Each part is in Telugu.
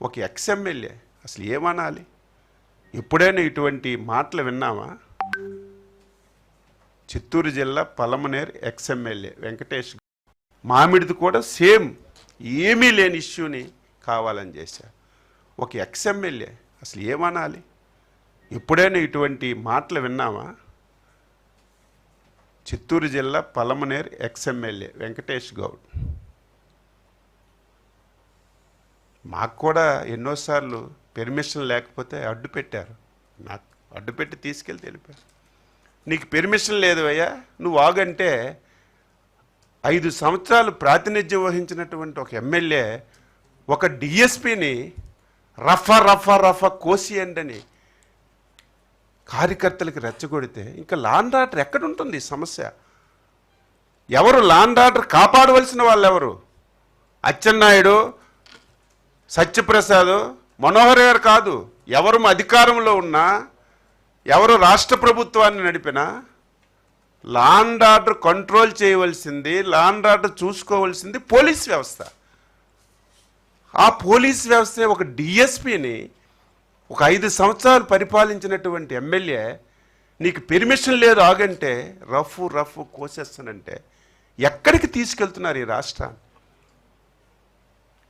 ఒక ఎక్స్ఎమ్మెల్యే అసలు ఏమనాలి? ఎప్పుడైనా ఇటువంటి మాటలు విన్నామా? చిత్తూరు జిల్లా పలమనేరు ఎక్స్ఎమ్మెల్యే వెంకటేష్ మామిడిది కూడా సేమ్, ఏమీ లేని ఇష్యూని కావాలని చేశారు. ఒక ఎక్స్ఎమ్మెల్యే అసలు ఏమనాలి? ఎప్పుడైనా ఇటువంటి మాటలు విన్నామా? చిత్తూరు జిల్లా పలమనేరు ఎక్స్ఎమ్మెల్యే వెంకటేష్ గౌడ్ మాకు కూడా ఎన్నోసార్లు పెర్మిషన్ లేకపోతే అడ్డు పెట్టారు. నాకు అడ్డు పెట్టి తీసుకెళ్ళి తెలిపారు, నీకు పెర్మిషన్ లేదు అయ్యా, నువ్వు ఆగంటే 5 సంవత్సరాలు ప్రాతినిధ్యం వహించినటువంటి ఒక ఎమ్మెల్యే ఒక డిఎస్పిని రఫా రఫా రఫా కోసియండి అని కార్యకర్తలకు రెచ్చగొడితే ఇంకా లా అండ్ ఆర్డర్ ఎక్కడుంటుంది? ఈ సమస్య ఎవరు లా అండ్ ఆర్డర్ కాపాడవలసిన వాళ్ళు ఎవరు? అచ్చెన్నాయుడు, సత్యప్రసాద్, మనోహర్ గారు కాదు. ఎవరు అధికారంలో ఉన్నా, ఎవరు రాష్ట్ర ప్రభుత్వాన్ని నడిపినా లా అండ్ ఆర్డర్ కంట్రోల్ చేయవలసింది, లా అండ్ ఆర్డర్ చూసుకోవాల్సింది పోలీస్ వ్యవస్థ. ఆ పోలీస్ వ్యవస్థ ఒక డిఎస్పిని ఒక 5 సంవత్సరాలు పరిపాలించినటువంటి ఎమ్మెల్యే నీకు పెర్మిషన్ లేదు ఆగంటే రఫ్ కోసేస్తానంటే ఎక్కడికి తీసుకెళ్తున్నారు ఈ రాష్ట్రాన్ని?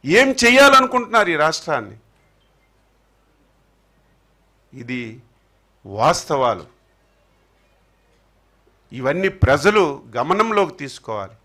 ఏం చేయాలనుకుంటున్నారు ఈ రాష్ట్రాన్ని? ఇది వాస్తవాలు. ఇవన్నీ ప్రజలు గమనంలోకి తీసుకోవాలి.